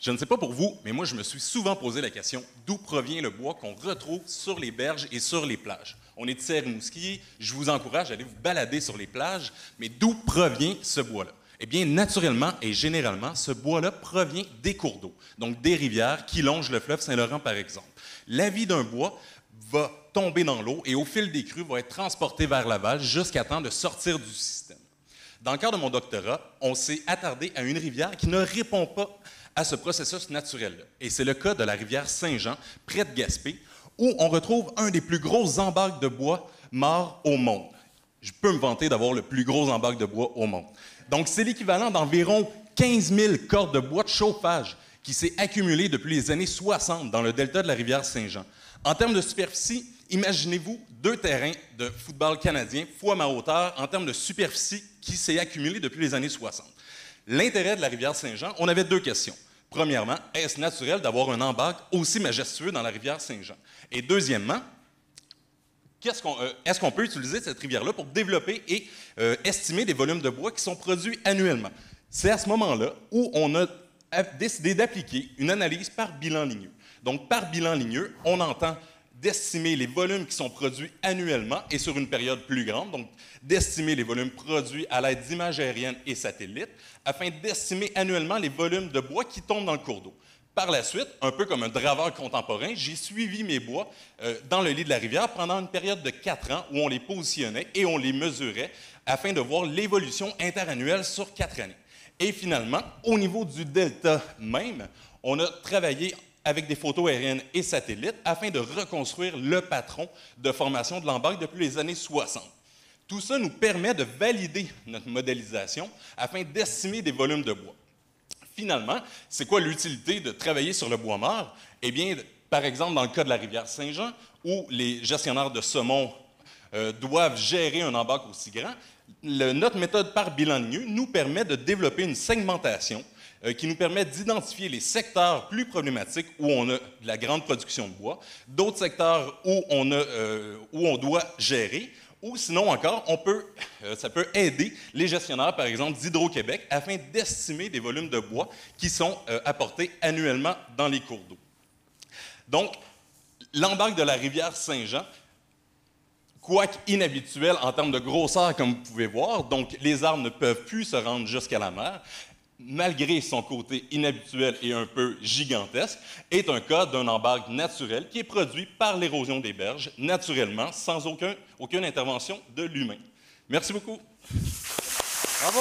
Je ne sais pas pour vous, mais moi, je me suis souvent posé la question d'où provient le bois qu'on retrouve sur les berges et sur les plages. On est ici à Rimouski, je vous encourage à aller vous balader sur les plages, mais d'où provient ce bois-là? Eh bien, naturellement et généralement, ce bois-là provient des cours d'eau, donc des rivières qui longent le fleuve Saint-Laurent, par exemple. La vie d'un bois va tomber dans l'eau et au fil des crues va être transporté vers l'aval jusqu'à temps de sortir du système. Dans le cadre de mon doctorat, on s'est attardé à une rivière qui ne répond pas à ce processus naturel-là. Et c'est le cas de la rivière Saint-Jean, près de Gaspé, où on retrouve un des plus gros embarques de bois morts au monde. Je peux me vanter d'avoir le plus gros embarque de bois au monde. Donc, c'est l'équivalent d'environ 15 000 cordes de bois de chauffage qui s'est accumulé depuis les années 60 dans le delta de la rivière Saint-Jean. En termes de superficie, imaginez-vous 2 terrains de football canadien fois ma hauteur en termes de superficie qui s'est accumulée depuis les années 60. L'intérêt de la rivière Saint-Jean, on avait 2 questions. Premièrement, est-ce naturel d'avoir un embarque aussi majestueux dans la rivière Saint-Jean? Et deuxièmement, est-ce qu'on peut utiliser cette rivière-là pour développer et estimer des volumes de bois qui sont produits annuellement? C'est à ce moment-là où on a décidé d'appliquer une analyse par bilan ligneux. Donc, par bilan ligneux, on entend d'estimer les volumes qui sont produits annuellement et sur une période plus grande, donc d'estimer les volumes produits à l'aide d'images aériennes et satellites, afin d'estimer annuellement les volumes de bois qui tombent dans le cours d'eau. Par la suite, un peu comme un draveur contemporain, j'ai suivi mes bois dans le lit de la rivière pendant une période de 4 ans où on les positionnait et on les mesurait afin de voir l'évolution interannuelle sur 4 années. Et finalement, au niveau du delta même, on a travaillé avec des photos aériennes et satellites afin de reconstruire le patron de formation de l'embarque depuis les années 60. Tout ça nous permet de valider notre modélisation afin d'estimer des volumes de bois. Finalement, c'est quoi l'utilité de travailler sur le bois mort? Eh bien, par exemple, dans le cas de la rivière Saint-Jean, où les gestionnaires de saumon doivent gérer un embarque aussi grand, notre méthode par bilan ligneux nous permet de développer une segmentation qui nous permet d'identifier les secteurs plus problématiques où on a de la grande production de bois, d'autres secteurs où on doit gérer, ou sinon encore, ça peut aider les gestionnaires, par exemple, d'Hydro-Québec, afin d'estimer des volumes de bois qui sont apportés annuellement dans les cours d'eau. Donc, l'embarque de la rivière Saint-Jean, quoique inhabituel en termes de grosseur, comme vous pouvez voir, donc les arbres ne peuvent plus se rendre jusqu'à la mer, malgré son côté inhabituel et un peu gigantesque, est un cas d'un embarque naturel qui est produit par l'érosion des berges, naturellement, sans aucune intervention de l'humain. Merci beaucoup. Bravo!